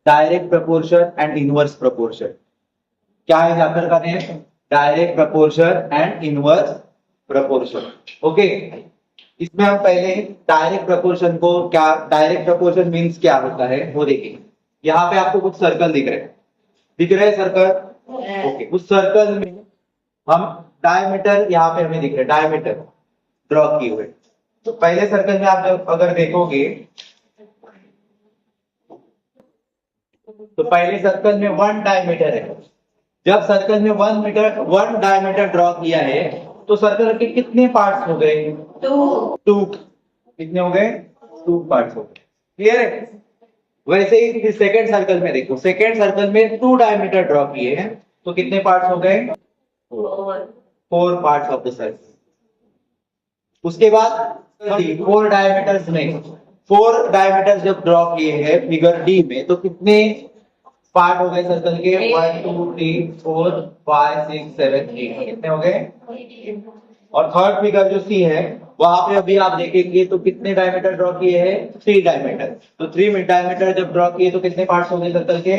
Direct proportion and inverse proportion. क्या है chapter का name? Direct proportion and inverse proportion. Okay, इसमें हम पहले डायरेक्ट प्रपोर्शन को, क्या डायरेक्ट प्रपोर्शन मींस क्या होता है वो देखेंगे। यहाँ पे आपको कुछ सर्कल दिख रहे हैं सर्कल। ओके, उस सर्कल में हम डायमीटर, यहाँ पे हमें दिख रहे डायमीटर ड्रॉ किए हुए। तो पहले सर्कल में आप अगर देखोगे तो पहले सर्कल में 1 डायमीटर है। जब सर्कल में 1 डायमीटर ड्रॉ किया है तो सर्कल के कितने पार्ट्स हो गए? 2। कितने हो गए? 2 पार्ट्स हो गए। क्लियर है? वैसे ही सेकेंड सर्कल में देखो, सेकेंड सर्कल में 2 डायमीटर ड्रॉ किए हैं तो कितने पार्ट्स हो गए? 4 पार्ट्स ऑफ द सर्कल। उसके बाद 4 डायमीटर्स में 4 डायमीटर्स जब ड्रॉ किए हैं फिगर डी में तो कितने पार्ट हो गए सर्कल के? 1 2 3 4 5 6 7 8। कितने हो गए? और थर्ड फिगर जो सी है वहां पे अभी आप देखेंगे तो कितने डायमीटर ड्रॉ किए हैं? 3 डायमीटर। तो 3 डायमीटर जब ड्रॉ किए तो कितने पार्ट्स हो गए सर्कल के?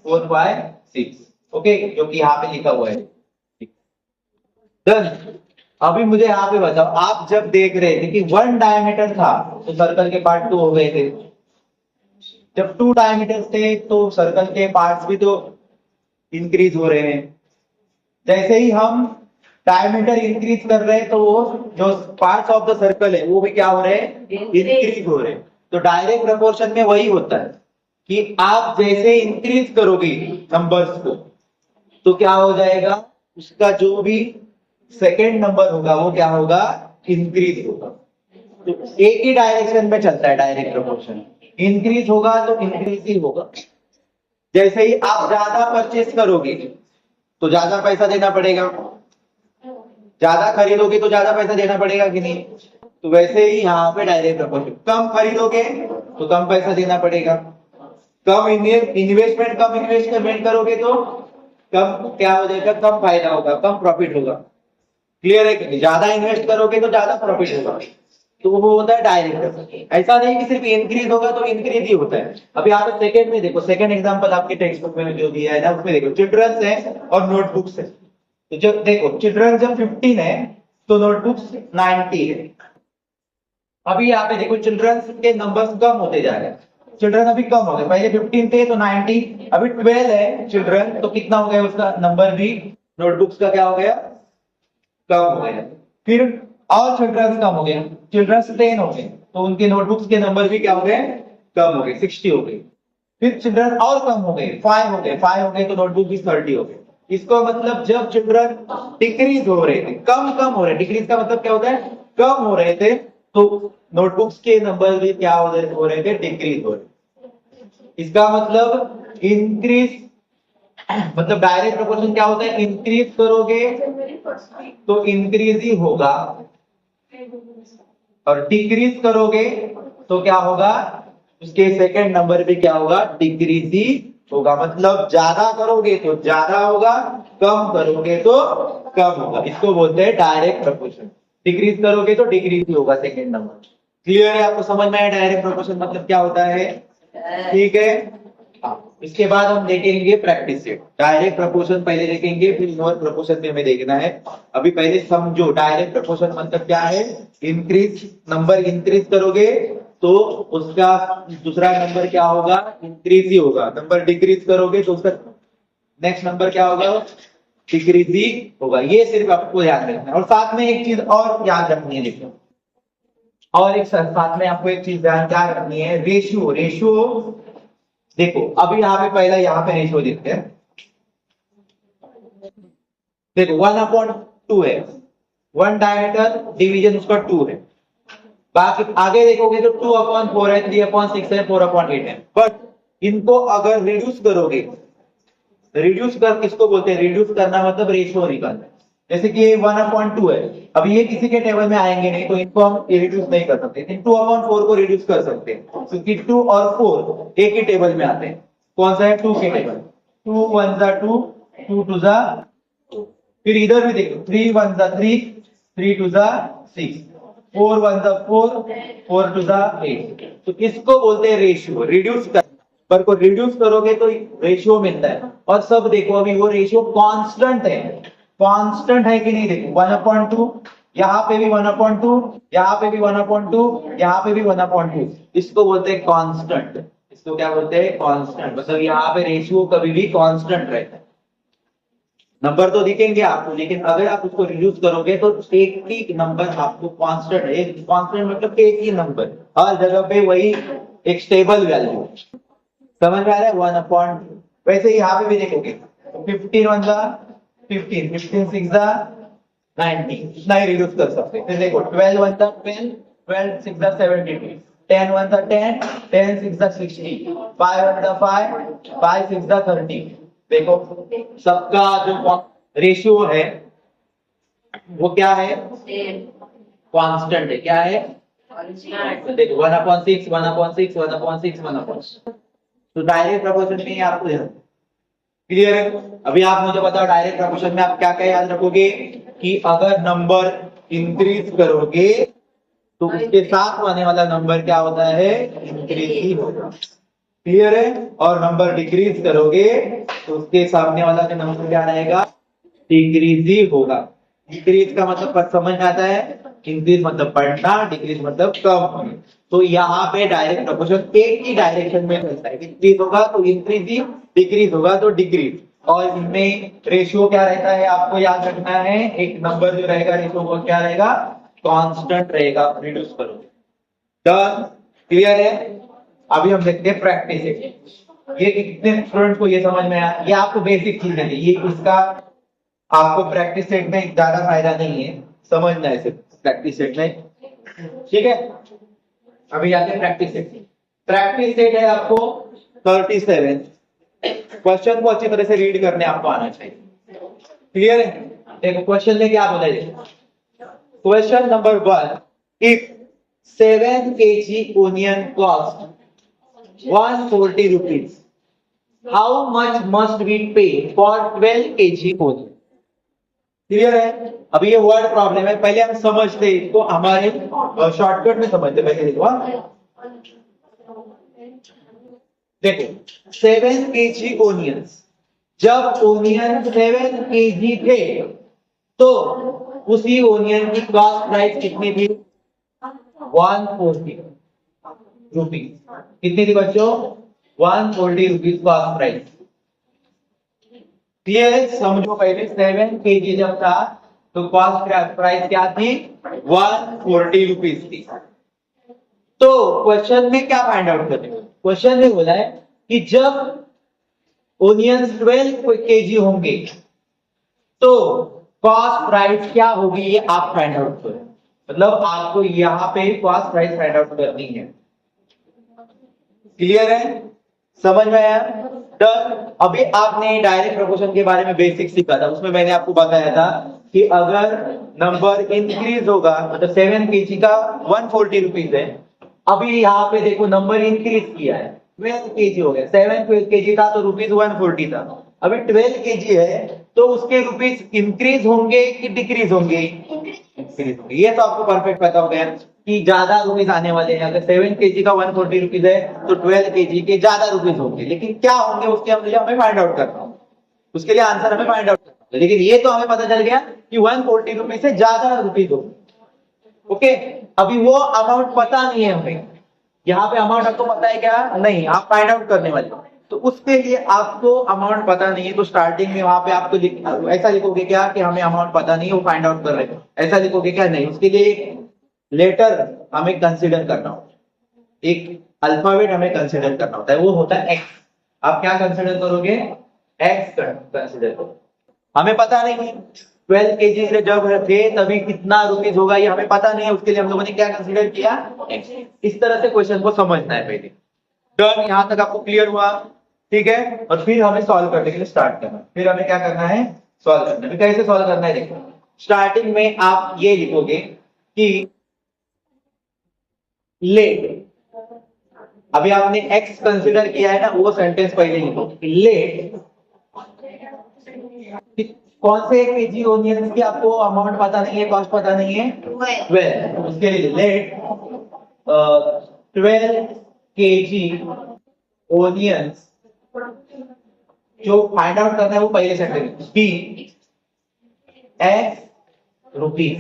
4 5 6। ओके, जो कि यहाँ पे लिखा हुआ है। डन। अभी मुझे यहाँ पे बताओ, आप जब देख रहे थे कि 1 डायमीटर था तो सर्कल के पार्ट 2 हो गए थे। जब 2 डायमीटर थे तो सर्कल के पार्ट्स भी तो इंक्रीज हो रहे हैं। जैसे ही हम डायमीटर इंक्रीज कर रहे हैं तो वो जो पार्ट्स ऑफ द सर्कल है वो भी क्या हो रहे हैं? इंक्रीज हो रहे हैं। तो डायरेक्ट प्रपोर्शन में वही होता है कि आप जैसे इंक्रीज करोगे नंबर्स को तो क्या हो जाएगा? उसका जो भी सेकेंड नंबर होगा वो क्या होगा? इंक्रीज होगा। तो एक ही डायरेक्शन में चलता है डायरेक्ट प्रपोर्शन। इंक्रीज होगा तो इंक्रीज ही होगा। जैसे ही आप ज्यादा परचेस करोगे तो ज्यादा पैसा देना पड़ेगा, ज्यादा खरीदोगे तो ज्यादा पैसा देना पड़ेगा कि नहीं? तो वैसे ही यहाँ पे डायरेक्ट प्रपोर्शन, कम खरीदोगे तो कम पैसा देना पड़ेगा, कम इन्वेस्टमेंट करोगे तो कम क्या हो जाएगा? कम फायदा होगा, कम प्रॉफिट होगा। क्लियर है कि नहीं? ज्यादा इन्वेस्ट करोगे तो ज्यादा प्रॉफिट होगा। तो वो होता है डायरेक्ट। ऐसा नहीं कि सिर्फ इंक्रीज होगा तो इंक्रीज ही होता है। अब यहाँ पे सेकंड में देखो, सेकंड एग्जांपल आपके टेक्स्ट बुक में जो दिया है ना उसमें देखो चिल्ड्रंस है और नोटबुक्स है। तो जब देखो चिल्ड्रन जब 15 है तो नोटबुक्स 90 है। अभी यहाँ पे देखो चिल्ड्रंस के नंबर्स कम होते जा रहे हैं। चिल्ड्रन अभी कम हो गए, पहले 15 थे तो 90, अभी 12 है चिल्ड्रन तो कितना हो गया उसका नंबर भी? नोटबुक्स का क्या हो गया? कम हो गया। फिर और चिल्ड्रंस कम हो गया, चिल्ड्रंस 10 हो गए तो उनके नोटबुक्स के नंबर भी क्या हो गए? कम हो गए, 60 हो गए। फिर चिल्ड्रन और कम हो गए, 5 हो गए, 5 हो गए तो नोटबुक भी 30 हो गए। इसका मतलब जब चिल्ड्रन डिक्रीज हो रहे थे, कम हो रहे, डिक्रीज का मतलब क्या होता है? कम हो रहे थे तो नोटबुक्स के नंबर भी क्या हो रहे थे? डिक्रीज हो रहे। इसका मतलब इंक्रीज, मतलब डायरेक्ट प्रोपोर्शन क्या होता है? इंक्रीज करोगे तो इंक्रीज ही होगा और डिक्रीज करोगे तो क्या होगा? उसके सेकंड नंबर भी क्या होगा? डिक्रीज ही होगा। मतलब ज्यादा करोगे तो ज्यादा होगा, कम करोगे तो कम होगा। इसको बोलते हैं डायरेक्ट प्रपोर्शन। डिक्रीज करोगे तो डिक्रीज ही होगा सेकंड नंबर। क्लियर है? आपको समझ में आया डायरेक्ट प्रपोर्शन मतलब क्या होता है? ठीक है। इसके बाद हम देखेंगे प्रैक्टिस सेट। डायरेक्ट प्रपोर्शन पहले देखेंगे, फिर इनवर्स प्रपोर्शन भी हमें देखना है। अभी पहले समझो डायरेक्ट प्रपोर्शन मतलब क्या है। इंक्रीज, नंबर इंक्रीज करोगे तो उसका दूसरा नंबर क्या होगा? इंक्रीज ही होगा। नंबर डिक्रीज करोगे तो उसका नेक्स्ट नंबर क्या होगा? डिक्रीज ही होगा। ये सिर्फ आपको याद रखना है। और साथ में एक चीज और याद रखनी है, देखो, और एक साथ में आपको एक चीज ध्यान क्या रखनी है? रेशियो। देखो अभी यहाँ पे पहला यहाँ पे रेशियो देखते हैं। देखो 1/2 है, 1 डायमीटर डिवीजन उसका 2 है। बाकी आगे देखोगे तो 2/4 है, 3/6 है, 4/8 है। बट इनको अगर रिड्यूस करोगे, रिड्यूस कर किसको बोलते हैं? रिड्यूस करना मतलब रेशियो निकालना। जैसे कि 1/2 है, अब ये किसी के टेबल में आएंगे नहीं तो इनको हम रिड्यूस नहीं कर सकते, लेकिन 2/4 को रिड्यूस कर सकते हैं क्योंकि 2 और 4 एक ही टेबल में आते हैं। कौन सा है? 2 के टेबल। 2 1 जा 2, 2 2 जा 2। फिर इधर भी देखो 3 1 जा 3, 3 2 जा 6, 4 1 जा 4, 4 2 जा 8। तो किसको बोलते हैं? रेशियो, रिड्यूस कर। नंबर को रिड्यूस करोगे तो रेशियो मिलता है। और सब देखो अभी वो रेशियो कांस्टेंट है, कांस्टेंट है कि नहीं, देखो 1/2, यहाँ पे भी 1/2, यहाँ पे भी 1/2, यहाँ पे भी 1/2, इसको बोलते हैं कांस्टेंट। इसको क्या बोलते हैं, कांस्टेंट। मतलब यहाँ पे रेशियो कभी भी कांस्टेंट रहता है। नंबर तो दिखेंगे आपको, लेकिन अगर आप उसको रिड्यूस करोगे तो एक ही नंबर आपको कांस्टेंट है। कांस्टेंट मतलब एक ही नंबर, हर जगह पे वही एक स्टेबल वैल्यू। समझ में आ रहा है, 1/2। वैसे ही यहाँ पे भी देखोगे 15 1 15, 15 6 90, इतना ही रिड्यूस कर सकते हैं। फिर देखो 12 1 12, 12 6 72, 10 1 10, 10 6 60, 5 1 5, 5 6 30। देखो सबका जो रेशियो है वो क्या है, कांस्टेंट है। क्या है, देखो 1/6, 1/6, 1/6, 1/6। तो डायरेक्ट प्रोपोर्शन में आपको क्लियर है। अभी आप मुझे बताओ डायरेक्ट प्रोपोर्शन में आप क्या क्या याद रखोगे कि अगर नंबर इंक्रीज करोगे तो उसके साथ आने वाला नंबर क्या होता है, इंक्रीज ही होगा। क्लियर है। और नंबर डिक्रीज करोगे तो उसके सामने वाला जो नंबर क्या रहेगा, डिक्रीज ही होगा। डिक्रीज का मतलब समझ में आता है, इंक्रीज मतलब बढ़ना, डिक्रीज मतलब कम होना। तो यहाँ पे डायरेक्ट प्रोपोर्शन एक ही डायरेक्शन में चलता है, इंक्रीज होगा तो इंक्रीज ही, डिक्रीज होगा तो डिक्रीज। और इनमें रेशियो क्या रहता है आपको याद रखना है, एक नंबर जो रहेगा रेशियो वो क्या रहेगा, कांस्टेंट रहेगा, रिड्यूस करोगे। डन, क्लियर है। अभी हम देखते हैं प्रैक्टिस। ये कितने स्टूडेंट को ये समझ में आया, ये आपको बेसिक चीज है, ये इसका आपको प्रैक्टिस सेट में ज्यादा फायदा नहीं है, समझना है सिर्फ प्रैक्टिस सेट में, ठीक है। अभी आते हैं प्रैक्टिस सेट। प्रैक्टिस सेट है आपको 37। क्वेश्चन को अच्छी तरह से रीड करने आपको आना चाहिए, क्लियर है। देखो क्वेश्चन में क्या बोला है, question number 1, if 7 kg onion cost 140 rupees, how much must we pay for 12 kg onion? Clear है। अभी ये वर्ड प्रॉब्लम है, पहले हम समझते हैं इसको, हमारे शॉर्टकट में समझते पहले। देखो 7 kg ओनियंस, जब ओनियन 7 kg थे तो उसी ओनियन की कॉस्ट प्राइस कितनी थी, 140 रुपीज। कितनी थी बच्चों, 140 रुपीज कॉस्ट प्राइस। क्लियर है, समझो पहले 7 kg जब था तो कॉस्ट प्राइस क्या थी, 140 रुपीज थी। तो क्वेश्चन में क्या फाइंड आउट करें, क्वेश्चन में बोला है कि जब ओनियंस 12 kg होंगे तो कॉस्ट प्राइस क्या होगी, ये आप फाइंड आउट करें। मतलब आपको यहाँ पे कॉस्ट प्राइस फाइंड आउट करनी है। क्लियर है, समझ में आया। डन। अभी आपने डायरेक्ट प्रोपोर्शन के बारे में बेसिक सीखा था, उसमें मैंने आपको बताया था कि अगर नंबर इंक्रीज होगा, मतलब 7 kg का 140 रुपीज है। अभी यहाँ पे देखो नंबर इंक्रीज किया है, 12 kg हो गया, 7 kg था तो रुपीज 140 था, अभी 12 kg है तो उसके रुपीज इंक्रीज होंगे कि डिक्रीज होंगे, इंक्रीज होंगे। ये तो आपको परफेक्ट पता हो गया कि ज्यादा रुपीज आने वाले हैं। अगर 7 kg का 140 रुपीज है तो 12 kg के ज्यादा रुपीज होंगे, लेकिन क्या होंगे उसके हमें फाइंड आउट करना हो, उसके लिए आंसर हमें फाइंड आउट करना हो। लेकिन ये तो हमें पता चल गया कि 140 रुपीज से ज्यादा रुपीज होंगे। ओके, अभी वो अमाउंट पता नहीं है हमें, यहाँ पे अमाउंट आपको पता है क्या, नहीं, आप फाइंड आउट करने वाले हो। तो उसके लिए आपको अमाउंट पता नहीं है तो स्टार्टिंग में वहां पे आपको ऐसा लिखोगे क्या कि हमें अमाउंट पता नहीं है, वो फाइंड आउट कर रहे हैं, ऐसा लिखोगे क्या, नहीं। उसके लिए लेटर हमें कंसीडर करना होता है, एक अल्फाबेट हमें कंसीडर करना होता है, वो होता है एक्स। आप क्या कंसीडर करोगे, एक्स कंसीडर करोगे। हमें पता नहीं है 12 kg से जब थे तभी कितना रुपीज होगा, ये हमें पता नहीं है, उसके लिए हम लोगों ने क्या कंसीडर किया, एक्स। इस तरह से क्वेश्चन को समझना है पहले। डन, यहां तक आपको क्लियर हुआ, ठीक है। और फिर हमें सॉल्व करने के लिए स्टार्ट करना है, फिर हमें क्या करना है, सॉल्व करना है। कैसे सॉल्व करना है, देखो स्टार्टिंग में आप ये लिखोगे कि लेट, अभी आपने एक्स कंसीडर किया है ना, वो सेंटेंस पहले लिखो, लेट कौन से केजी ओनियंस की आपको अमाउंट पता नहीं है, कॉस्ट पता नहीं है, 12। उसके लिए लेट 12 kg ओनियंस, जो फाइंड आउट करना है वो पहले सेंटेंस बी एक्स रुपीज।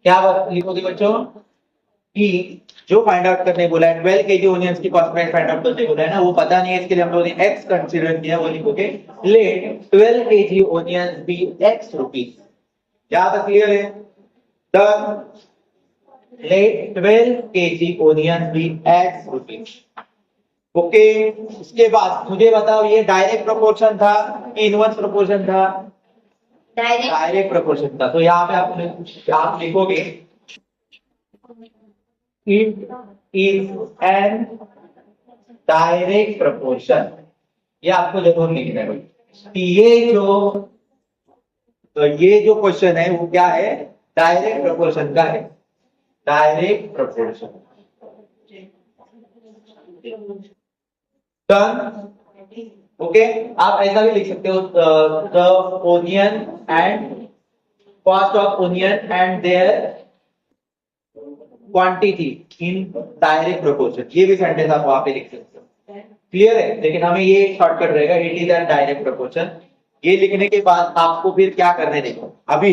क्या लिखोगे बच्चों? कि जो फाइंड आउट करने बोला है 12 केजी ओनियंस की कॉस्ट प्राइस फाइंड आउट करने बोला है ना, वो पता नहीं है, इसके लिए हम लोगों ने एक्स कंसीडर किया, वो लिखोगे let 12 KG onions be x rupees. क्या तक क्लियर है? The let 12 KG onions be x rupees. Okay, उसके बाद मुझे बताओ ये डायरेक्ट प्रोपोर्शन था कि इनवर्स प्रोपोर्शन था? डायरेक्ट प्रोपोर्शन था। तो यहाँ पे आप लिखोगे it is an direct proportion। ये आपको जरूर लिखना है भाई। ये जो क्वेश्चन है वो क्या है? डायरेक्ट प्रोपोर्शन का है। Direct proportion. डन। ओके, आप ऐसा भी लिख सकते हो the onion and cost of onion and their quantity in direct proportion. ये भी सेंटेंस आप वहां पे लिख सकते हो। क्लियर है? लेकिन हमें ये शॉर्टकट रहेगा, it is an direct proportion. ये लिखने के बाद आपको फिर क्या करने देखो। अभी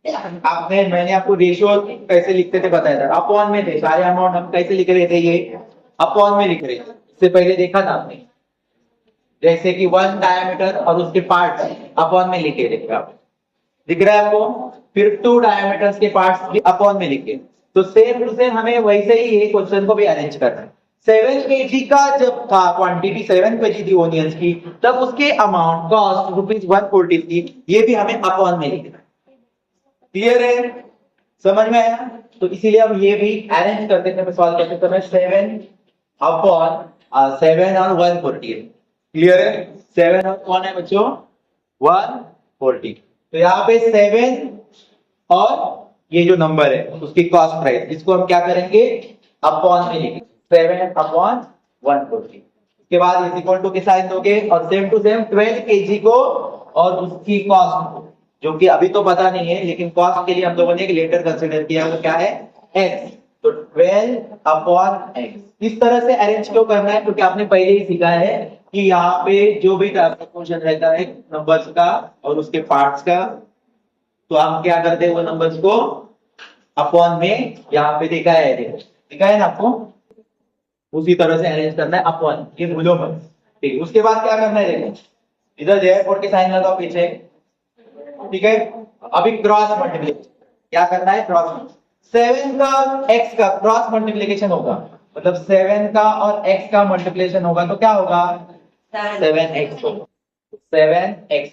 मैंने आपको रेशियो कैसे लिखते थे बताया था, अपॉन में थे सारे अमाउंट। हम कैसे लिख रहे थे? ये अपॉन में लिख रहे थे। इससे पहले देखा था आपने, जैसे कि 1 डायमीटर और उसके पार्ट अपॉन में लिखे थे। आप दिख रहा है आपको? फिर 2 डायमीटर्स के पार्ट्स भी अपॉन में लिखे। तो सेम टू सेम हमें वैसे ही ये क्वेश्चन को भी अरेंज करना है। 7 केजी का जब था क्वांटिटी 7 केजी थी ओनियंस की, तब उसके अमाउंट कॉस्ट ₹140 थी। ये भी हमें अपॉन में लिखना है। क्लियर है? समझ में आया? तो इसीलिए हम ये भी अरेंज करते थे, सॉल्व करते समय 7 अपॉन 7 और 140। क्लियर है? 7 और कौन है बच्चों? 140। तो यहाँ पे 7 और ये जो नंबर है उसकी कॉस्ट प्राइस, इसको हम क्या करेंगे? अपॉन में लिखेंगे 7 अपॉन 140। उसके बाद इज इक्वल टू के साइन दोगे और सेम टू सेम 12 केजी को और उसकी कॉस्ट, जो कि अभी तो पता नहीं है, लेकिन कॉस्ट के लिए हम लोगों ने एक लेटर कंसीडर किया, वो क्या है? x। तो 12 अपॉन x। इस तरह से अरेंज क्यों करना है? क्योंकि आपने पहले ही सीखा है कि यहाँ पे जो भी प्रोपोर्शन रहता है नंबर्स का और उसके पार्ट्स का, तो हम क्या करते हैं? वो नंबर्स को अपॉन में यहाँ पे दिखा है ना आपको, उसी तरह से अरेंज करना है अपॉन। ये भूलो मत, ठीक। उसके बाद क्या करना है? देखो इधर देयरफॉर के साइन लगाओ पीछे, ठीक है। अभी क्रॉस मल्टीप्लिकेशन क्या करना है? क्रॉस 7 का x का क्रॉस मल्टीप्लिकेशन होगा, मतलब 7 का और x का मल्टीप्लिकेशन होगा, तो क्या होगा? 7x होगा। 7x,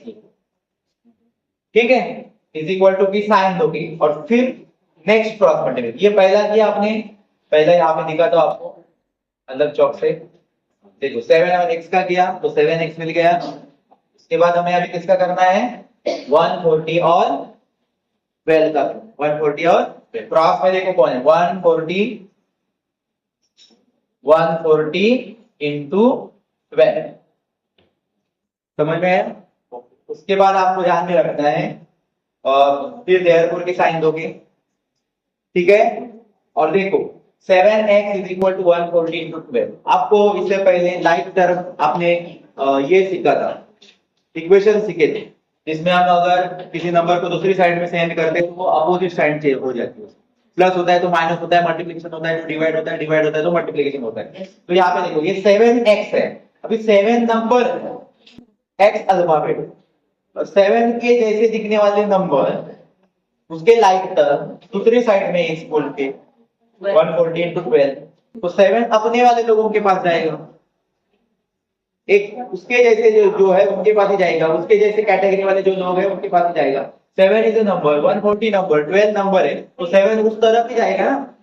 ठीक है, इज इक्वल टू की साइन दोगे और फिर नेक्स्ट क्रॉस मल्टीप्लिकेशन। ये पहला किया आपने, पहला यहाँ पे दिखा तो आपको मतलब चौक से देखो 7 और x का किया तो 7x मिल गया। उसके बाद हमें अभी किसका करना है? 140 और 12 का। 140 और क्रॉस में देखो कौन है? 140 इंटू 12। समझ में आया? उसके बाद आपको ध्यान में रखना है और फिर देयरफॉर के साइन दोगे, ठीक है। और देखो 7x is equal to 140 into 12। आपको इससे पहले लाइक टर्म आपने ये सीखा था, इक्वेशन सीखे थे, जिसमें हम अगर किसी नंबर को दूसरी साइड में सेंड करते हैं तो वो अपोजिट साइड चेंज हो जाती है। प्लस होता है तो माइनस होता है, मल्टीप्लिकेशन होता है तो डिवाइड होता है, डिवाइड होता है तो मल्टीप्लिकेशन होता है। तो यहाँ पे देखो ये 7x है। अभी 7 नंबर x अल्फाबेट और 7 के जैसे दिखने वाले नंबर उसके लाइक टर्म दूसरी साइड में इस बोल के 140 इंटू 12, तो 7 अपने वाले लोगों के पास जाएगा, एक उसके जैसे जो है उनके पास ही जाएगा, उसके जैसे कैटेगरी वाले जो लोग हैं उनके पास ही जाएगा। 7 is a number, 140 number, 12 number है, तो 7 उस तरफ ही जाएगा ना।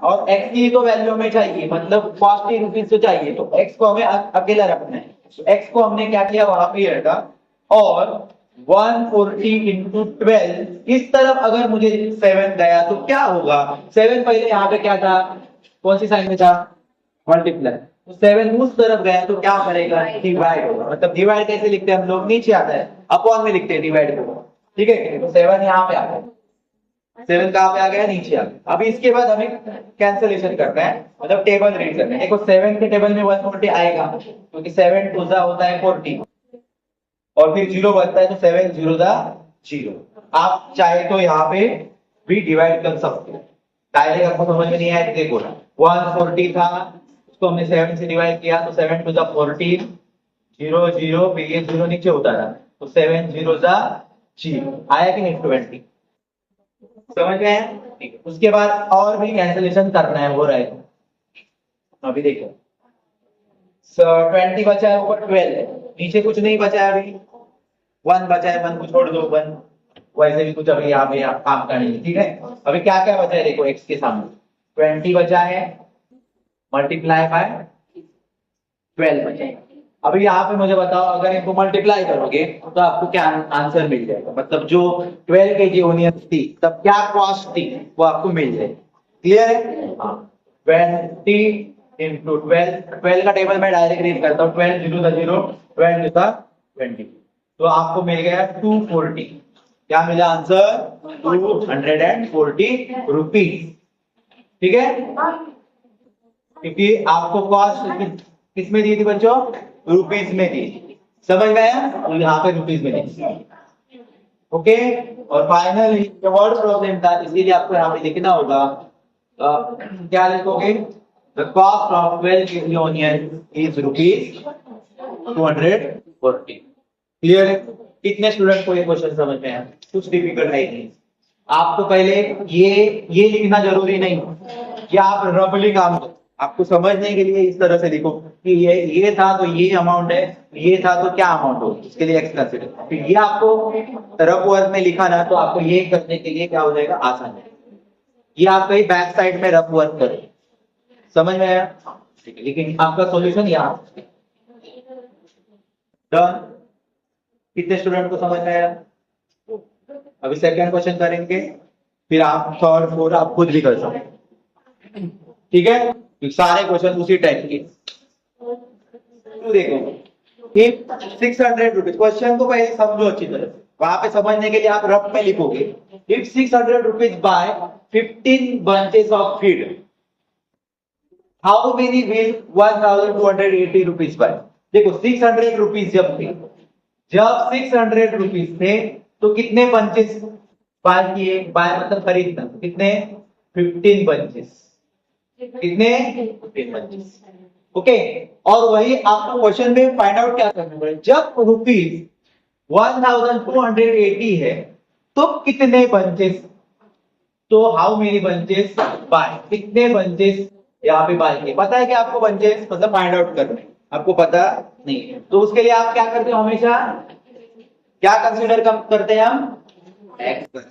और x की तो वैल्यू में चाहिए, मतलब कॉस्ट की रुपीज से चाहिए, तो x को हमें अकेला रखना है। x को हमने क्या किया? वहां पे रखा। और 140 इंटू 12 इस तरफ अगर मुझे 7 गया तो क्या होगा? 7 पहले यहाँ पे क्या था? कौन सी साइन में था? मल्टीप्लाई। तो 7 उस तरफ गया तो क्या करेगा? डिवाइड होगा। मतलब डिवाइड कैसे लिखते हैं हम लोग? नीचे आता है, अपॉन में लिखते हैं डिवाइड को, ठीक है। तो 7 यहाँ पे आ गया। 7 कहाँ पे आ गया, नीचे आ गया। अभी इसके बाद हमें कैंसलेशन करना है, मतलब टेबल रीड करना है। देखो 7 के टेबल में 140 आएगा, क्योंकि 7 टू ज़ा होता है 40 और फिर 0 बनता है, तो 7 0 ज़ा 0। आप चाहे तो यहाँ पे भी डिवाइड कर सकते हो। डायरेक्ट आपको समझ में नहीं आया, देखो 140 था, उसको हमने 7 से डिवाइड किया, तो 7 टू ज़ा 40, 0 0, फिर ये 0 नीचे उतारा, तो 7 0 ज़ा 0 आया कि नहीं, 20। समझ में आया? ठीक है। उसके बाद और भी कैंसिलेशन करना है, हो रहा है। अभी देखो 20 बचा है, ऊपर 12 है, नीचे कुछ नहीं बचा है, अभी 1 बचा है, 1 को छोड़ दो, 1 वैसे भी कुछ अभी यहाँ पे आप काम करेंगे। ठीक है, अभी क्या क्या बचा है, देखो x के सामने 20 बचा है, मल्टीप्लाई बाय 12 बचा है। अभी यहाँ पे मुझे बताओ, अगर इनको मल्टीप्लाई करोगे तो आपको क्या आंसर मिल जाएगा, मतलब जो 12 केजी ओनियन थी तब क्या कॉस्ट थी वो आपको मिल जाएगी। क्लियर है? हाँ, 20 इंटू 12 का टेबल मैं डायरेक्ट रीड करता हूँ, 12 0 0, 12 का 20, तो आपको मिल गया 240। क्या मिला आंसर? 240 रुपीज। ठीक है, क्योंकि आपको कॉस्ट किस में दी थी बच्चों, रुपीज में दी। समझ में आया? तो यहाँ पे रुपीज में दी। ओके, और फाइनली वर्ड प्रॉब्लम था, इसीलिए आपको यहाँ पे लिखना होगा, क्या लिखोगे, the cost of 12 KG onion is rupees 240। Clear है? कितने स्टूडेंट को ये क्वेश्चन समझ में आया? कुछ डिफिकल्ट है नहीं। आपको पहले ये लिखना जरूरी नहीं कि आप रफली काम करो, आपको समझने के लिए इस तरह से लिखो कि ये था तो ये अमाउंट है, ये था तो क्या अमाउंट हो, इसके लिए एक्स कंसीडर। फिर ये आपको रफ वर्क में लिखा ना, तो आपको ये करने के लिए क्या हो जाएगा, आसान है। ये आप कहीं बैक साइड में रफ वर्क करो। समझ में आया? ठीक है, लेकिन आपका सॉल्यूशन यहाँ डन। कितने स्टूडेंट को समझ में आया? अभी सेकंड क्वेश्चन करेंगे, फिर आप थर्ड फोर्थ आप खुद भी कर सकते। ठीक है, तो सारे क्वेश्चन उसी टाइप के। तो देखो एक 600 रुपीज, क्वेश्चन को पहले समझो अच्छी तरह, वहां पे समझने के लिए आप रफ में लिखोगे, if 600 rupees by 15 bunches of feed, how many will 1280 rupees by. देखो 600 रुपीज जब 600 रुपीज थे तो कितने बंचेस बाय किए, बाय मतलब खरीदना, कितने, 15 बंचेस, कितने, 15 बंचेस। ओके, और वही आपको क्वेश्चन में फाइंड आउट क्या करना पड़ेगा, जब रुपीज 1280 है तो कितने बंचेस, तो हाउ मेनी बंचेस बाय, कितने बंचेस यहाँ पे बाय किए। पता है कि आपको बंचेस मतलब फाइंड आउट करना है, आपको पता नहीं है, तो उसके लिए आप क्या करते हो, हमेशा क्या कंसीडर करते हैं हम, एक्स।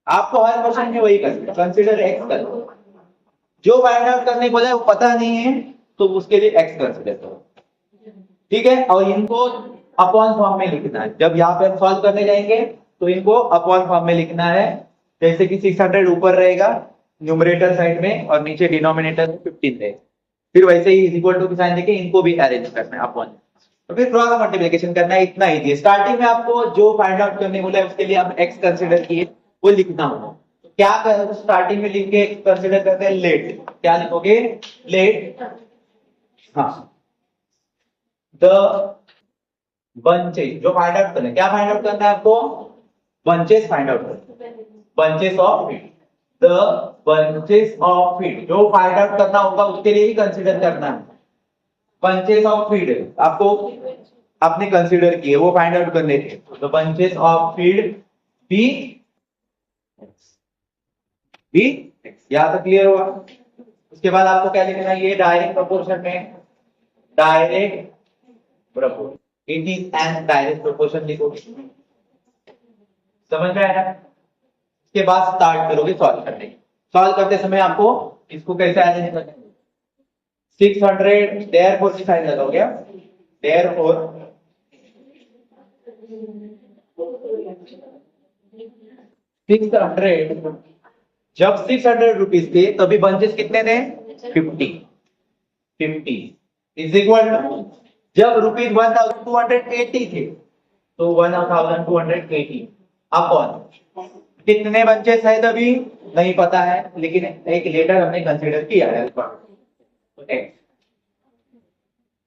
आपको हर क्वेश्चन में वही करना, कंसीडर एक्स कर, जो फाइंड आउट करने को बोला वो पता नहीं है तो उसके लिए एक्स कंसीडर करो। ठीक है, और इनको अपॉन फॉर्म में लिखना है, जब यहाँ पे हम सॉल्व करने जाएंगे तो इनको अपॉन फॉर्म में लिखना है। जैसे कि 600 ऊपर रहेगा न्यूमरेटर साइड में और नीचे डिनोमिनेटर में 15 रहेगा, फिर वैसे ही इक्वल टू की साइन देके इनको भी अरेंज करना है अपॉन, तो फिर क्रॉस मल्टीप्लिकेशन करना है। इतना ही स्टार्टिंग में आपको जो फाइंड आउट करने बोला है उसके लिए आप एक्स कंसीडर किए वो लिखना होगा। क्या कर स्टार्टिंग में लिख के कंसीडर करते हैं, लेट, क्या लिखोगे, लेट, हाँ, द बंचेस, जो फाइंड आउट करना है, क्या फाइंड आउट करना है आपको, बंचेस फाइंड आउट करना है, bunches of feed, the bunches of feed, जो फाइंड आउट करना होगा उसके लिए ही कंसीडर करना है। बंचेस ऑफ फीड आपको आपने कंसीडर किए, वो फाइंड आउट करने थे, तो bunches of feed be b, यहां तक क्लियर हुआ। उसके बाद आपको क्या लिखना है, ये डायरेक्ट प्रोपोर्शन में, direct proportion, it is an direct proportion लिखोगे। समझ में आया? इसके बाद स्टार्ट करोगे सॉल्व करने। सॉल्व करते समय आपको इसको कैसे अरेंज करना है, 600 देयरफॉर की साइन लगाओगे, देयरफॉर 600, जब 600 रुपीज थे तभी बंचेस कितने थे, 50 इज इक्वल टू, जब रुपीज 1280 थे तो 1280 अपॉन कितने बंचेस है तभी नहीं पता है, लेकिन एक लेटर हमने कंसीडर किया है एक्स।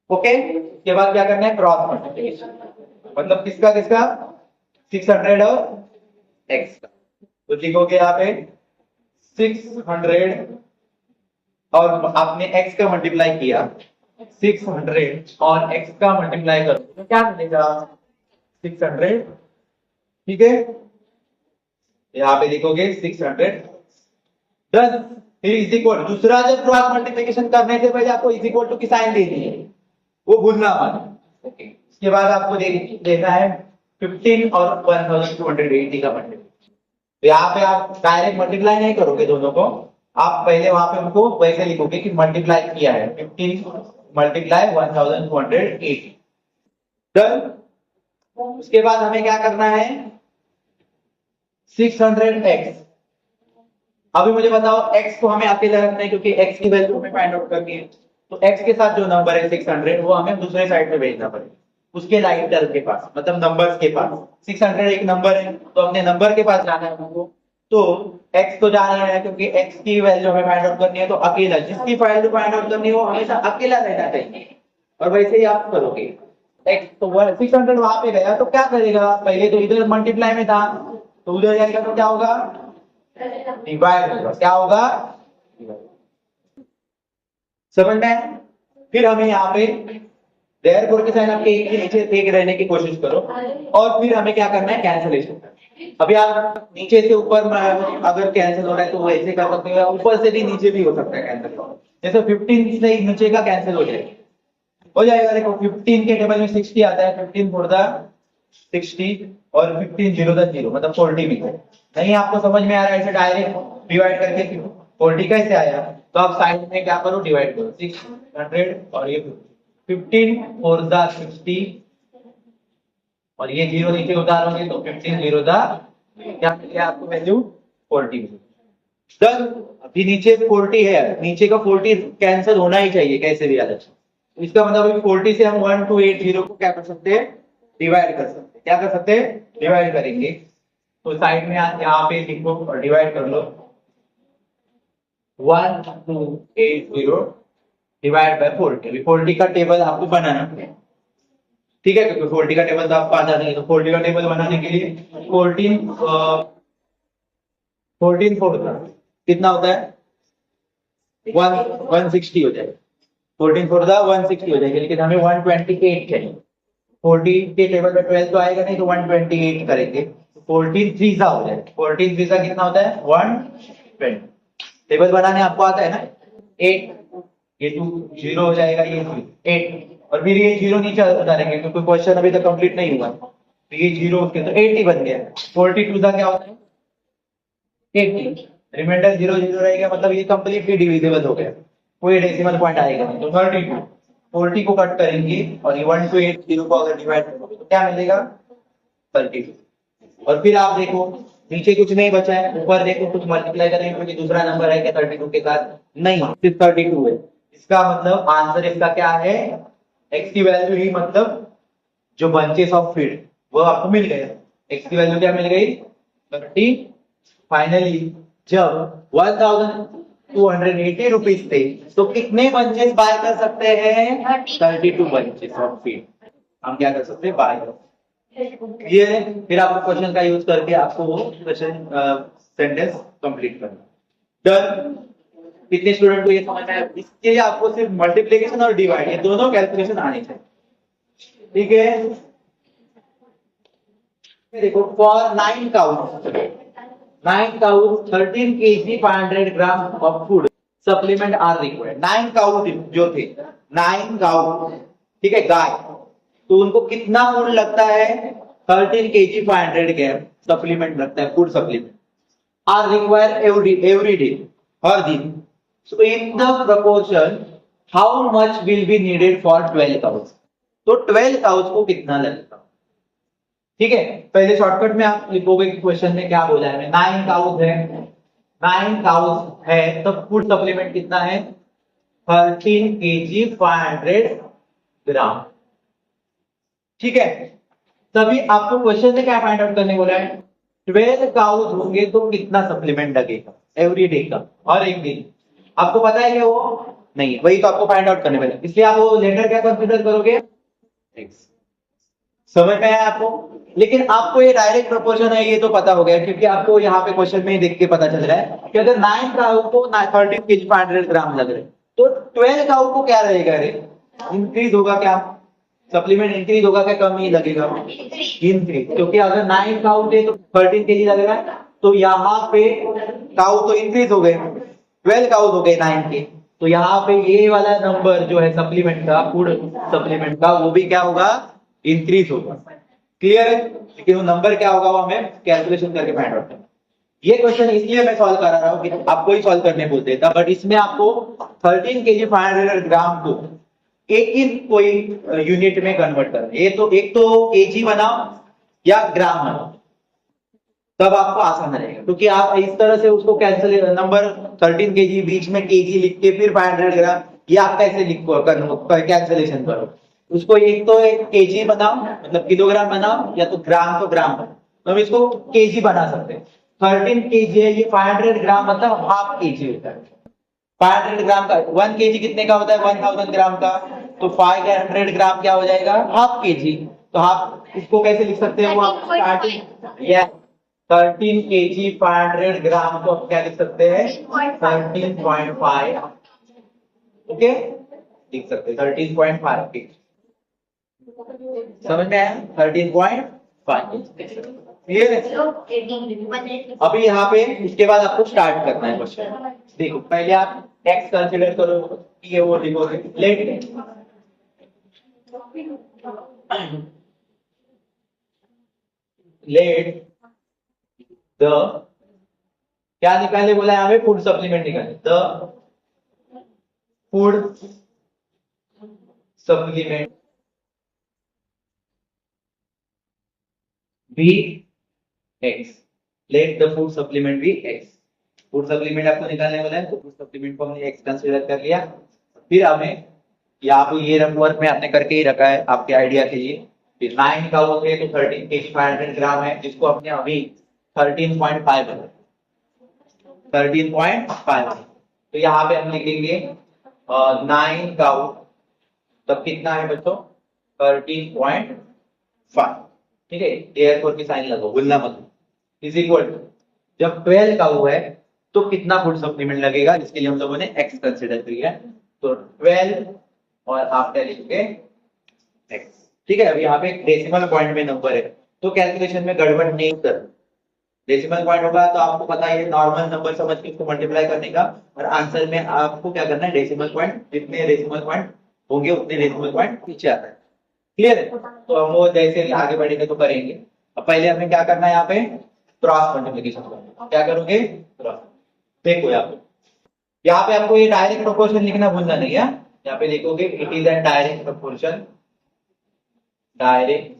ओके, उसके बाद क्या करना है, क्रॉस मल्टीप्लिकेशन, मतलब किसका किसका, 600 और एक्स का। तो लिखोगे यहाँ पे 600 और आपने x का मल्टीप्लाई किया, 600 और x का मल्टीप्लाई करो तो क्या मिलेगा, 600। ठीक है, यहाँ पे लिखोगे 600 10, फिर इज इक्वल, दूसरा जब क्रॉस मल्टीप्लिकेशन करने से पहले आपको इज इक्वल टू की साइन देनी है, वो भूलना मत। ओके, इसके बाद आपको देना है 15 और 1280 का मल्टीप्लाई। तो यहाँ पे आप डायरेक्ट मल्टीप्लाई नहीं करोगे दोनों को, आप पहले वहां पे उनको वैसे लिखोगे कि मल्टीप्लाई किया है, 15 मल्टीप्लाई 1280। डन। उसके बाद हमें क्या करना है, 600x। अभी मुझे बताओ x को हमें अकेला रखना है क्योंकि x की वैल्यू हमें फाइंड आउट करनी है, तो x के साथ जो नंबर है 600 वो हमें दूसरे साइड पे भेजना पड़ेगा, उसके लाइन टर्म के पास, मतलब नंबर्स के पास। 600 एक नंबर है तो अपने नंबर के पास जाना है हमको, तो x को जाना है क्योंकि x की वैल्यू हमें फाइंड आउट करनी है, तो अकेला, जिसकी वैल्यू फाइंड आउट करनी है वो हमेशा अकेला रहना चाहिए, और वैसे ही आप करोगे। x तो 600 वहां पे गया तो क्या करेगा, पहले तो इधर मल्टीप्लाई में था तो उधर जाएगा तो क्या होगा, डिवाइड होगा, क्या होगा, समझ में। फिर हमें यहाँ पे देयरफॉर के साइन आपके एक के नीचे एक रहने की कोशिश करो, और फिर हमें क्या करना है, कैंसिलेशन। अभी आप नीचे से ऊपर अगर कैंसिल हो रहा है तो वो ऐसे कर सकते हो, ऊपर से भी नीचे भी हो सकता है कैंसिल, जैसे 15 से नीचे का कैंसिल हो जाएगा। देखो 15 के टेबल में 60 आता है, 15 फोर द 60 और 15 जीरो द 0, मतलब 40 भी नहीं। आपको समझ में आ रहा है ऐसे डायरेक्ट डिवाइड करके 40 कैसे आया, तो आप साइड में क्या करो, डिवाइड करो 600 और ये 15 फोर द 60 और ये 0 नीचे उतारोगे तो 15 जीरो द, क्या मिलेगा आपको वैल्यू, 40। डन। अभी नीचे 40 है, नीचे का 40 कैंसिल होना ही चाहिए कैसे भी अलग। इसका मतलब अभी 40 से हम 1280 को क्या कर सकते हैं, डिवाइड कर सकते हैं। क्या कर सकते हैं, डिवाइड करेंगे, तो साइड में यहाँ पे लिखो और डिवाइड कर लो, 1280 डिवाइड बाय 40। 40 का टेबल आपको बनाना है, ठीक है, क्योंकि 40 का टेबल तो आपको आता नहीं है, तो 40 का टेबल बनाने के लिए 14 फोर कितना होता है, 160 हो जाएगा, 14 फोर द 160 हो जाएगी, लेकिन हमें 128 चाहिए। 40 के टेबल में 12 तो आएगा नहीं, तो 128 करेंगे, 14 थ्रीजा हो जाएगा, 14 थ्रीजा कितना होता है, 120। टेबल बनाने आपको आता है ना, 8, ये 2 0 हो जाएगा, ये 8, और फिर ये 0 नीचे उतारेंगे क्योंकि क्वेश्चन अभी तक कंप्लीट नहीं हुआ, तो ये 0 तो 80 बन गया। 42 का क्या होता है, 80, रिमाइंडर 0 0 रहेगा, मतलब ये कंप्लीटली डिविजिबल हो गया, कोई डेसिमल पॉइंट आएगा नहीं, तो 32, 40 को कट करेंगे और ये 1280 को अगर डिवाइड करोगे तो क्या मिलेगा, 32। और फिर आप देखो नीचे कुछ नहीं बचा है, ऊपर देखो कुछ मल्टीप्लाई करेंगे क्योंकि दूसरा नंबर है क्या 32 के साथ, नहीं, सिर्फ 32 है। इसका मतलब आंसर इसका क्या है, x की वैल्यू ही, मतलब जो बंचेस ऑफ फील्ड वो आपको मिल गया, x की वैल्यू क्या मिल गई, 30। फाइनली जब 1280 रुपीज थे तो कितने बंचेस बाय कर सकते हैं, 32 बंचेस ऑफ फील्ड हम क्या कर सकते हैं, बाय कर। ये फिर आपको क्वेश्चन का यूज करके आपको वो क्वेश्चन सेंटेंस कंप्लीट करना। डन। कितने स्टूडेंट को ये समझ में आया, इसके लिए आपको सिर्फ मल्टीप्लिकेशन और डिवाइड ये दोनों कैलकुलेशन आने चाहिए, ठीक है। देखो for 9 cows 13 kg 500 gram of food supplement are required. 9 cows जो थे, 9 काउ, ठीक है, गाय, तो उनको कितना फूड लगता है, 13 kg 500 ग्राम सप्लीमेंट लगता है, food supplement are required every day, हर दिन। So in the proportion how much will be needed for 12 cows, तो 12 काउज को कितना लगेगा, ठीक है। पहले शॉर्टकट में आप लिखोगे कि क्वेश्चन में क्या बोला है, 9 काउज है, 9 काउज है तो फूड सप्लीमेंट कितना है, 13 kg 500 ग्राम, ठीक है। तभी आपको क्वेश्चन में क्या फाइंड आउट करने बोला है, 12 काउज होंगे तो कितना सप्लीमेंट लगेगा एवरी डे का, और एक दिन। आपको पता है क्या वो नहीं है, वही तो आपको फाइंड आउट करने पड़ेगा, इसलिए आप वो लेटर क्या कंसीडर करोगे, एक्स। समझ में आया आपको? लेकिन आपको ये डायरेक्ट प्रोपोर्शन है ये तो पता हो गया, क्योंकि आपको यहाँ पे क्वेश्चन में ही देख के पता चल रहा है कि अगर 9 काउ को 13 केजी 500 ग्राम लग रहे तो 12 काउ को क्या रहेगा रे, इंक्रीज होगा क्या, सप्लीमेंट इंक्रीज होगा क्या, कम ही लगेगा, इंक्रीज। क्योंकि अगर 9 काउ थे तो 13 केजी लग रहा है, तो यहाँ पे काउ तो इंक्रीज हो गए, 12 काउ हो गए 9 के, तो यहाँ पे ये वाला नंबर जो है सप्लीमेंट का, फूड सप्लीमेंट का, वो भी क्या होगा, इंक्रीज होगा। क्लियर है? लेकिन वो नंबर क्या होगा वो हमें कैलकुलेशन करके फाइंड आउट करना। ये क्वेश्चन इसलिए मैं सॉल्व करा रहा हूँ कि आपको ही सॉल्व करने बोल देता, बट इसमें आपको 13 केजी 500 ग्राम को एक ही कोई यूनिट में कन्वर्ट करना है। ये तो एक तो केजी बनाओ या ग्राम बनाओ, तब आपको आसान रहेगा, क्योंकि आप इस तरह से उसको कैंसिल, नंबर 13 केजी बीच में केजी लिख के फिर 500 ग्राम, ये आप कैसे लिखो कैंसिलेशन करो, उसको एक तो एक केजी बनाओ मतलब किलोग्राम बनाओ, या तो ग्राम बनाओ, तो हम इसको केजी बना सकते हैं। 13 केजी है, ये 500 ग्राम मतलब हाफ केजी होता है। 500 ग्राम का 1 केजी कितने का होता है, 1000 ग्राम का, तो 500 ग्राम क्या हो जाएगा, हाफ केजी। तो हाफ इसको कैसे लिख सकते हैं, वो आप स्टार्टिंग, या 13 केजी 500 ग्राम को आप क्या लिख सकते हैं, 13.5, ओके, लिख सकते हैं 13.5 केजी। समझ में आया, 13.5। क्लियर है? अभी यहाँ पे इसके बाद आपको स्टार्ट करना है क्वेश्चन। देखो पहले आप एक्स कंसीडर करो, ये वो लिखोगे, लेट द, क्या निकालने बोला है हमें, फूड सप्लीमेंट निकालने, the food supplement be x, let the food supplement be x. Food supplement आपको निकालने वाला है, तो फूड सप्लीमेंट को हमने एक्स कंसीडर कर लिया। फिर हमें यहाँ पे ये वर्क में आपने करके ही रखा है आपके आइडिया के लिए, 9 का हो गया तो 13 केजी 500 ग्राम है, जिसको आपने अभी 13.5 है, 13.5। तो यहाँ पे हम लिखेंगे 9 का, तब कितना है बच्चों, 13.5, ठीक है, एयर फोर की साइन लगाओ, भूलना मत, इज इक्वल टू, जब 12 का वो है तो कितना फूड सप्लीमेंट लगेगा, इसके लिए हम लोगों ने एक्स कंसीडर किया, तो 12 और आप क्या लिखोगे, एक्स। ठीक है, अभी यहाँ पे डेसिमल पॉइंट में नंबर है, तो कैलकुलेशन में गड़बड़ नहीं कर, डेसिमल पॉइंट होगा तो आपको पता है नॉर्मल नंबर समझ के उसको मल्टीप्लाई करने का, और आंसर में आपको क्या करना है, डेसिमल पॉइंट, जितने डेसिमल पॉइंट होंगे उतने डेसिमल पॉइंट पीछे आता है। क्लियर है? तो हम वो जैसे आगे बढ़ेंगे तो करेंगे। अब पहले हमें क्या करना है, यहाँ पे क्रॉस मल्टीप्लिकेशन करना, क्या करोगे, क्रॉस। देखो यहाँ पे आपको ये डायरेक्ट प्रोपोर्शन लिखना भूलना नहीं है, यहाँ पे लिखोगे it is an direct proportion, direct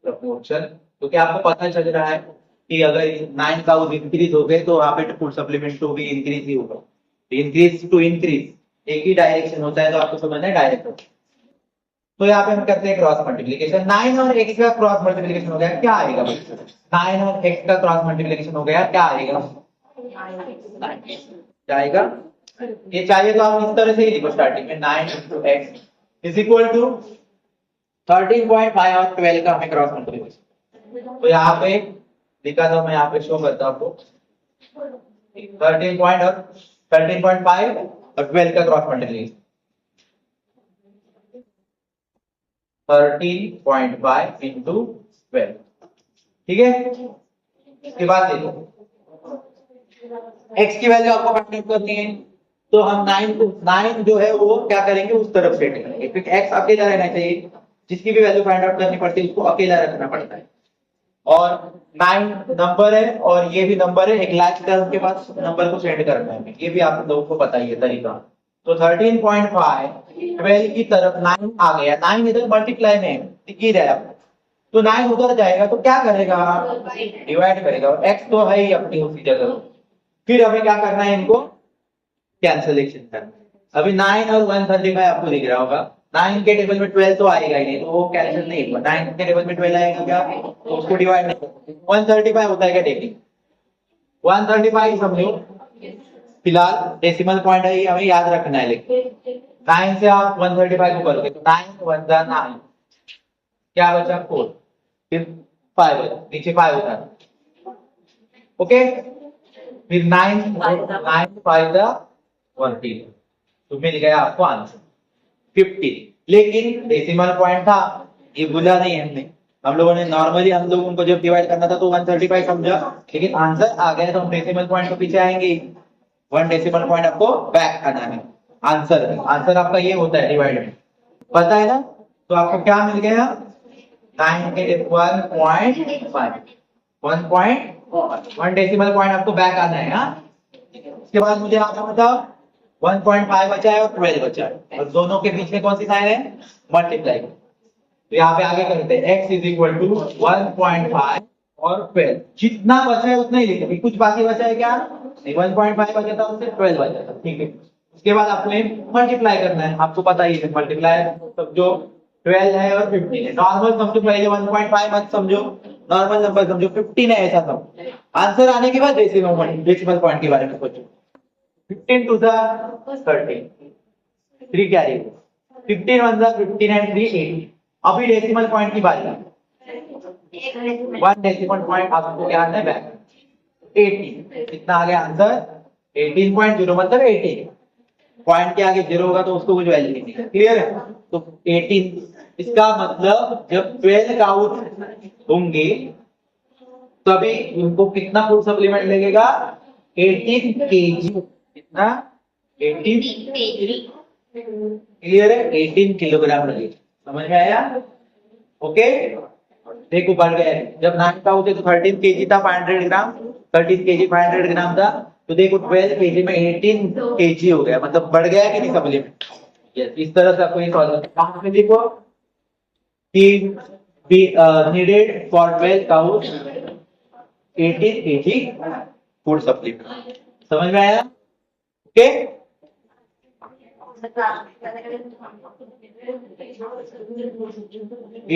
proportion, क्योंकि आपको पता चल रहा है कि अगर 9 का इंक्रीज हो गए तो वहां पे फूड सप्लीमेंट टू भी इंक्रीज ही होगा, इंक्रीज टू इंक्रीज एक ही डायरेक्शन होता है, तो आपको समझना है डायरेक्ट। तो यहाँ पे हम करते हैं क्रॉस मल्टीप्लिकेशन, 9 और x का क्रॉस मल्टीप्लिकेशन हो गया, क्या आएगा, 9 और x का क्रॉस मल्टीप्लिकेशन हो गया, क्या आएगा, क्या आएगा, ये चाहिए तो आप इस तरह से ही लिखो स्टार्टिंग में, 9 into x is equal to 13.5 और 12 का हमें क्रॉस मल्टीप्लिकेशन, तो यहाँ पे लिखा था, मैं यहाँ पे शो करता हूँ आपको, 13.5 और 12 का क्रॉस मल्टीप्लिकेशन, 13.5 into 12, ठीक है। इसके बाद देखो x की वैल्यू आपको फाइंड आउट करनी है, तो हम 9 जो है वो क्या करेंगे, उस तरफ सेट करेंगे, क्योंकि x अकेला रहना चाहिए, जिसकी भी वैल्यू फाइंड आउट करनी पड़ती है उसको अकेला रखना पड़ता है, और 9 नंबर है और ये भी नंबर है, एक लास्ट टर्म के पास नंबर को सेंड करना है, ये भी आप लोगों को पता ही है तरीका। तो 13.5 12 की तरफ 9 आ गया, 9 इधर मल्टीप्लाई में दिख ही रहा है, तो 9 उधर जाएगा तो क्या करेगा, डिवाइड करेगा, और x तो है ही अपनी उसी जगह। फिर हमें क्या करना है, इनको कैंसलेशन करना है। अभी 9 और 135 आपको दिख रहा होगा, 9 के टेबल में 12 तो आएगा ही नहीं, तो वो कैंसिल नहीं हुआ। 9 के टेबल में 12 आएगा क्या, तो उसको डिवाइड नहीं करते। 135 होता है क्या, देखिए 135 समझो, फिलहाल डेसिमल पॉइंट है, ये हमें याद रखना है। लेकिन 9 से आप 135 को करोगे तो 9 1 जा 9, क्या बचा 4, फिर 5 बचा, नीचे 5 होता है। ओके, फिर 9 5 जा 20, तो मिल गया आपको आंसर 50। लेकिन डेसिमल पॉइंट था, ये भूला नहीं हमने। हम लोगों ने नॉर्मली हम लोगों को जब डिवाइड करना था तो 135 समझा, लेकिन आंसर आ गया तो हम डेसिमल पॉइंट के पीछे आएंगे। 1 डेसिमल पॉइंट आपको बैक आना है। आंसर आपका ये होता है डिवाइड में, पता है ना। तो आपको क्या मिल गया, 9 के 1.5, 1 डेसिमल पॉइंट आपको बैक आना है। हाँ, उसके बाद मुझे आपको बताओ 1.5 बचा है और 12 बचा है, और दोनों के बीच में कौन सी साइन है, मल्टीप्लाई। तो यहाँ पे आगे करते हैं, x इज इक्वल टू 1.5 और 12, जितना बचा है उतना ही लिखेंगे। कुछ बाकी बचा है क्या, नहीं, 1.5 बचा था, उससे 12 बचा था, ठीक है। उसके बाद आपने मल्टीप्लाई करना है, आपको पता ही है मल्टीप्लाई सब जो 12 है और 15 है। नॉर्मल समझो, पहले 1.5 मत समझो, नॉर्मल नंबर समझो, 15 है ऐसा समझो। आंसर आने के बाद डेसिमल पॉइंट के बारे में सोचो। 15 to the 13, 3 carry, 15 1 the 15 and 3 18। अभी डेसिमल पॉइंट की बात है, 1 डेसिमल पॉइंट आपको क्या आना है बैक, 18। कितना आ गया आंसर, 18.0, मतलब 18 पॉइंट के आगे 0 होगा तो उसको कुछ वैल्यू नहीं है। क्लियर है, तो 18, इसका मतलब जब 12 काउंट होंगे तभी उनको कितना फूड सप्लीमेंट लगेगा, 18 केजी। कितना, 18, क्लियर है, 18 किलोग्राम लगेगा। समझ में आया, ओके। देखो बढ़ गया है, जब 9 का होते तो 13 केजी था 500 ग्राम, 13 केजी 500 ग्राम था, तो देखो 12 केजी में 18 केजी हो गया, मतलब बढ़ गया कि नहीं सप्लीमेंट। इस तरह से आपको ये सॉल्व करना है। देखो कि needed for 12 cows 18 kg food supplement. समझ में आया, okay.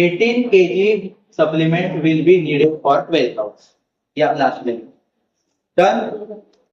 18 kg supplement will be needed for 12 cows. Yeah, last line. Done.